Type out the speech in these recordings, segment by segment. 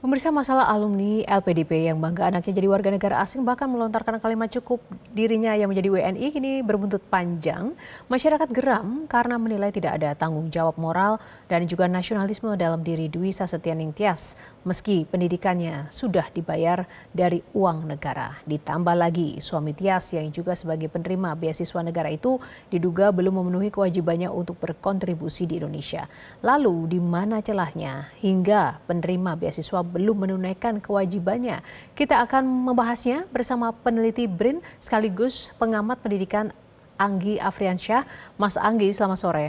Pemirsa, masalah alumni LPDP yang bangga anaknya jadi warga negara asing bahkan melontarkan kalimat cukup dirinya yang menjadi WNI kini berbuntut panjang. Masyarakat geram karena menilai tidak ada tanggung jawab moral dan juga nasionalisme dalam diri Dwi Sasetyaning Tias meski pendidikannya sudah dibayar dari uang negara. Ditambah lagi suami Tias yang juga sebagai penerima beasiswa negara itu diduga belum memenuhi kewajibannya untuk berkontribusi di Indonesia. Lalu di mana celahnya hingga penerima beasiswa belum menunaikan kewajibannya? Kita akan membahasnya bersama peneliti BRIN sekaligus pengamat pendidikan Anggi Afriansyah. Mas Anggi, selamat sore.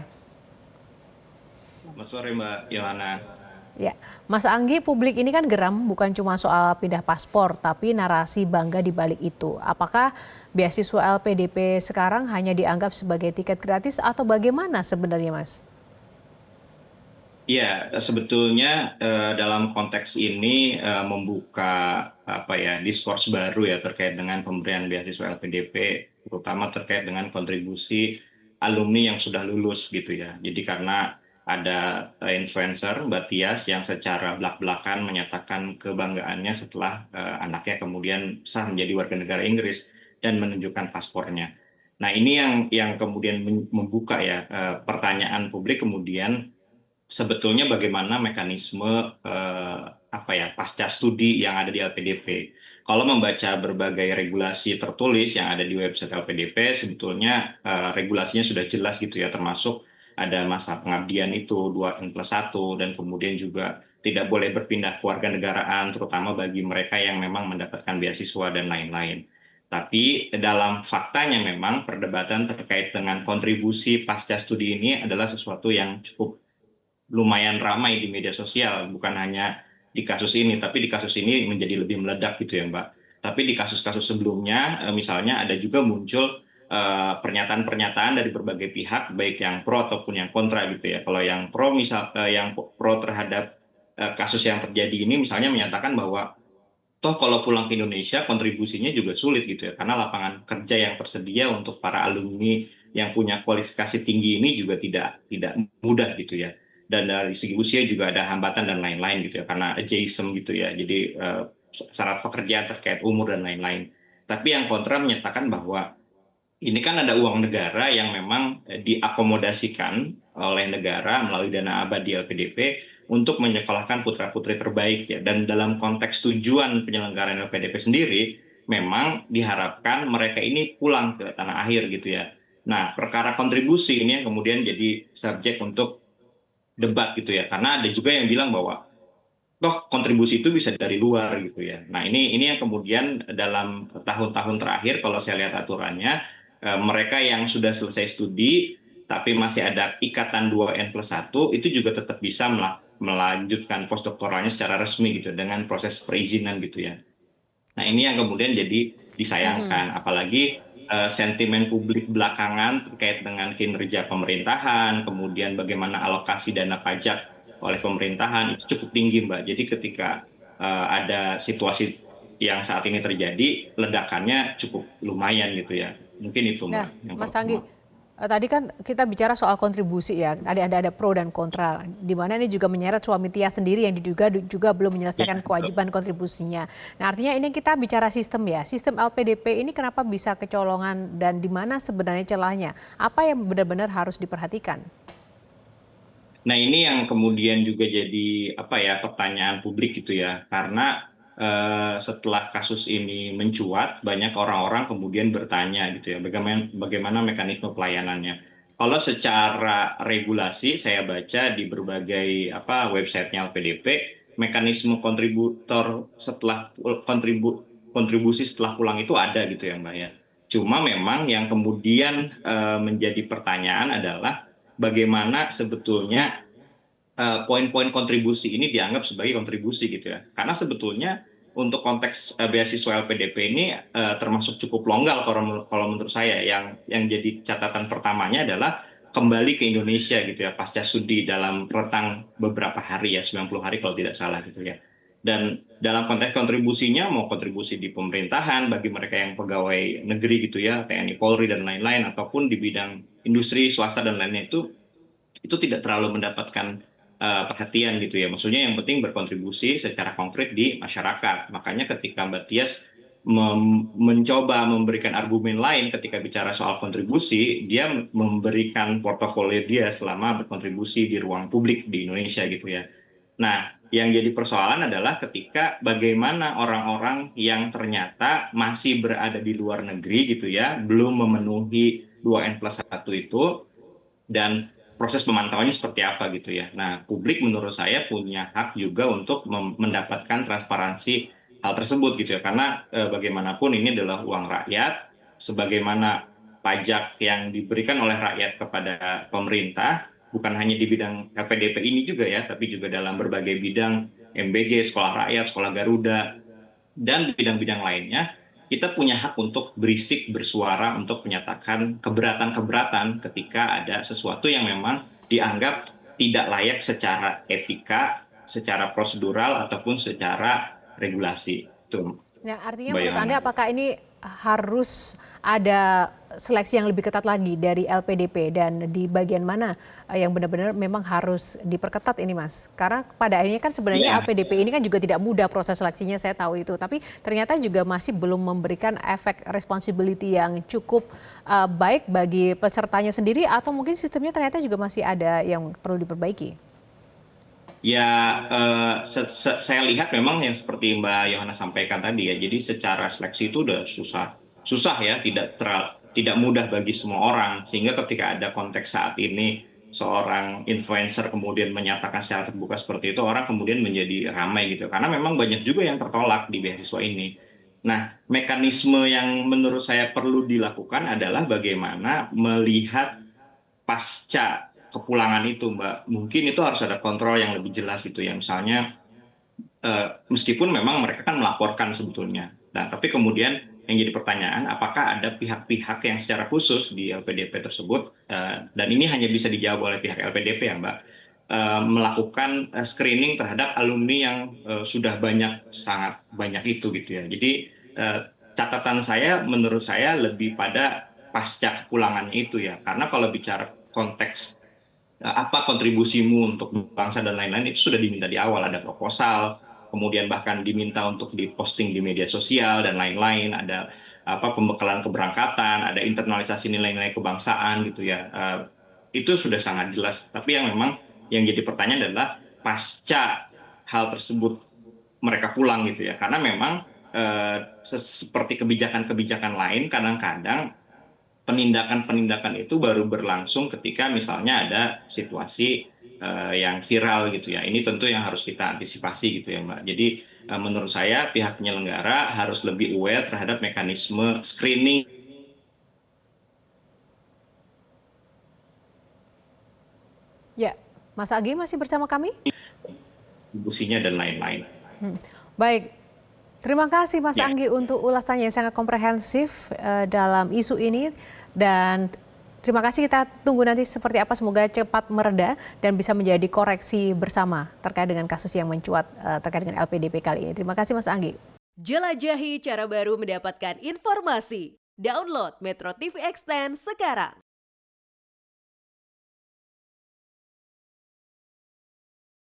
Selamat sore Mbak Yohana. Ya, Mas Anggi, publik ini kan geram bukan cuma soal pindah paspor, tapi narasi bangga di balik itu. Apakah beasiswa LPDP sekarang hanya dianggap sebagai tiket gratis atau bagaimana sebenarnya, Mas? Ya, sebetulnya dalam konteks ini membuka diskurs baru ya terkait dengan pemberian beasiswa LPDP, terutama terkait dengan kontribusi alumni yang sudah lulus gitu ya. Jadi karena ada influencer Mbak Tias yang secara belak-belakan menyatakan kebanggaannya setelah anaknya kemudian sah menjadi warga negara Inggris dan menunjukkan paspornya. Nah, ini yang kemudian membuka ya pertanyaan publik kemudian sebetulnya bagaimana mekanisme pasca studi yang ada di LPDP. Kalau membaca berbagai regulasi tertulis yang ada di website LPDP, sebetulnya regulasinya sudah jelas gitu ya, termasuk ada masa pengabdian itu 2N+1 dan kemudian juga tidak boleh berpindah kewarganegaraan, terutama bagi mereka yang memang mendapatkan beasiswa dan lain-lain. Tapi dalam faktanya memang perdebatan terkait dengan kontribusi pasca studi ini adalah sesuatu yang cukup lumayan ramai di media sosial, bukan hanya di kasus ini, tapi di kasus ini menjadi lebih meledak gitu ya Mbak. Tapi di kasus-kasus sebelumnya, misalnya ada juga muncul pernyataan-pernyataan dari berbagai pihak, baik yang pro ataupun yang kontra gitu ya. Kalau yang pro yang pro terhadap kasus yang terjadi ini misalnya menyatakan bahwa toh kalau pulang ke Indonesia kontribusinya juga sulit gitu ya, karena lapangan kerja yang tersedia untuk para alumni yang punya kualifikasi tinggi ini juga tidak mudah gitu ya. Dan dari segi usia juga ada hambatan dan lain-lain gitu ya, karena ageism gitu ya. Jadi syarat pekerjaan terkait umur dan lain-lain. Tapi yang kontra menyatakan bahwa ini kan ada uang negara yang memang diakomodasikan oleh negara melalui dana abadi LPDP untuk menyekolahkan putra-putri terbaik ya. Dan dalam konteks tujuan penyelenggaraan LPDP sendiri, memang diharapkan mereka ini pulang ke tanah air gitu ya. Nah, perkara kontribusi ini yang kemudian jadi subjek untuk debat gitu ya. Karena ada juga yang bilang bahwa toh kontribusi itu bisa dari luar gitu ya. Nah, ini yang kemudian dalam tahun-tahun terakhir kalau saya lihat aturannya mereka yang sudah selesai studi tapi masih ada ikatan 2N+1 itu juga tetap bisa melanjutkan postdoktoralnya secara resmi gitu dengan proses perizinan gitu ya. Nah, ini yang kemudian jadi Mhm. disayangkan, apalagi sentimen publik belakangan terkait dengan kinerja pemerintahan, kemudian bagaimana alokasi dana pajak oleh pemerintahan itu cukup tinggi, Mbak. Jadi ketika ada situasi yang saat ini terjadi, ledakannya cukup lumayan gitu ya. Mungkin itu, Nah, Mbak, yang Mas Anggi, pertama. tadi kan kita bicara soal kontribusi ya, ada pro dan kontra, di mana ini juga menyeret suami Tia sendiri yang diduga juga belum Ya, menyelesaikan betul. kewajiban kontribusinya. Nah, artinya ini kita bicara sistem ya, sistem LPDP ini kenapa bisa kecolongan dan di mana sebenarnya celahnya? Apa yang benar-benar harus diperhatikan? Nah, ini yang kemudian juga jadi pertanyaan publik gitu ya. Karena setelah kasus ini mencuat, banyak orang-orang kemudian bertanya gitu ya, bagaimana mekanisme pelayanannya. Kalau secara regulasi saya baca di berbagai websitenya LPDP, mekanisme kontributor setelah kontribusi setelah pulang itu ada gitu ya Mbak ya. Cuma memang yang kemudian menjadi pertanyaan adalah bagaimana sebetulnya poin-poin kontribusi ini dianggap sebagai kontribusi gitu ya. Karena sebetulnya untuk konteks beasiswa LPDP ini termasuk cukup longgar kalau menurut saya. Yang jadi catatan pertamanya adalah kembali ke Indonesia gitu ya pasca studi dalam rentang beberapa hari ya, 90 hari kalau tidak salah gitu ya. Dan dalam konteks kontribusinya mau kontribusi di pemerintahan bagi mereka yang pegawai negeri gitu ya, TNI Polri dan lain-lain, ataupun di bidang industri swasta dan lainnya itu tidak terlalu mendapatkan perhatian gitu ya. Maksudnya yang penting berkontribusi secara konkret di masyarakat. Makanya ketika Mbak Tias mencoba memberikan argumen lain ketika bicara soal kontribusi, dia memberikan portofolio dia selama berkontribusi di ruang publik di Indonesia gitu ya. Nah, yang jadi persoalan adalah ketika bagaimana orang-orang yang ternyata masih berada di luar negeri gitu ya, belum memenuhi 2N+1 itu, dan proses pemantauannya seperti apa gitu ya. Nah, publik menurut saya punya hak juga untuk mendapatkan transparansi hal tersebut gitu ya. Karena bagaimanapun ini adalah uang rakyat, sebagaimana pajak yang diberikan oleh rakyat kepada pemerintah, bukan hanya di bidang LPDP ini juga ya, tapi juga dalam berbagai bidang MBG, Sekolah Rakyat, Sekolah Garuda, dan bidang-bidang lainnya, kita punya hak untuk berisik, bersuara, untuk menyatakan keberatan-keberatan ketika ada sesuatu yang memang dianggap tidak layak secara etika, secara prosedural, ataupun secara regulasi. Itu, Nah, artinya Mbak menurut Yohana. Anda apakah ini harus ada seleksi yang lebih ketat lagi dari LPDP dan di bagian mana yang benar-benar memang harus diperketat ini, Mas? Karena pada akhirnya kan sebenarnya Ya, LPDP ini kan juga tidak mudah proses seleksinya, saya tahu itu. Tapi ternyata juga masih belum memberikan efek responsibility yang cukup baik bagi pesertanya sendiri atau mungkin sistemnya ternyata juga masih ada yang perlu diperbaiki. ya, saya lihat memang yang seperti Mbak Yohana sampaikan tadi ya. Jadi secara seleksi itu udah susah, susah ya, tidak mudah bagi semua orang. Sehingga ketika ada konteks saat ini seorang influencer kemudian menyatakan secara terbuka seperti itu, orang kemudian menjadi ramai gitu. Karena memang banyak juga yang tertolak di beasiswa ini. Nah, mekanisme yang menurut saya perlu dilakukan adalah bagaimana melihat pasca kepulangan itu, Mbak. Mungkin itu harus ada kontrol yang lebih jelas gitu ya. Misalnya, meskipun memang mereka kan melaporkan sebetulnya. Nah, tapi kemudian yang jadi pertanyaan, apakah ada pihak-pihak yang secara khusus di LPDP tersebut, dan ini hanya bisa dijawab oleh pihak LPDP ya, Mbak, melakukan screening terhadap alumni yang sudah banyak, sangat banyak itu gitu ya. Jadi eh, catatan saya, menurut saya lebih pada pasca kepulangannya itu ya. Karena kalau bicara konteks apa kontribusimu untuk bangsa dan lain-lain itu sudah diminta di awal, ada proposal, kemudian bahkan diminta untuk diposting di media sosial dan lain-lain, ada apa pembekalan keberangkatan, ada internalisasi nilai-nilai kebangsaan gitu ya. Itu sudah sangat jelas. Tapi yang memang yang jadi pertanyaan adalah pasca hal tersebut mereka pulang gitu ya. Karena memang seperti kebijakan-kebijakan lain kadang-kadang penindakan-penindakan itu baru berlangsung ketika misalnya ada situasi yang viral gitu ya. Ini tentu yang harus kita antisipasi gitu ya, Mbak. Jadi menurut saya pihak penyelenggara harus lebih aware terhadap mekanisme screening, Ya, Mas Agi masih bersama kami? distribusinya dan lain-lain. Baik, terima kasih Mas Ya, Anggi untuk ulasannya yang sangat komprehensif dalam isu ini dan terima kasih, kita tunggu nanti seperti apa, semoga cepat mereda dan bisa menjadi koreksi bersama terkait dengan kasus yang mencuat terkait dengan LPDP kali ini. Terima kasih Mas Anggi. Jelajahi cara baru mendapatkan informasi. Download Metro TV Extend sekarang.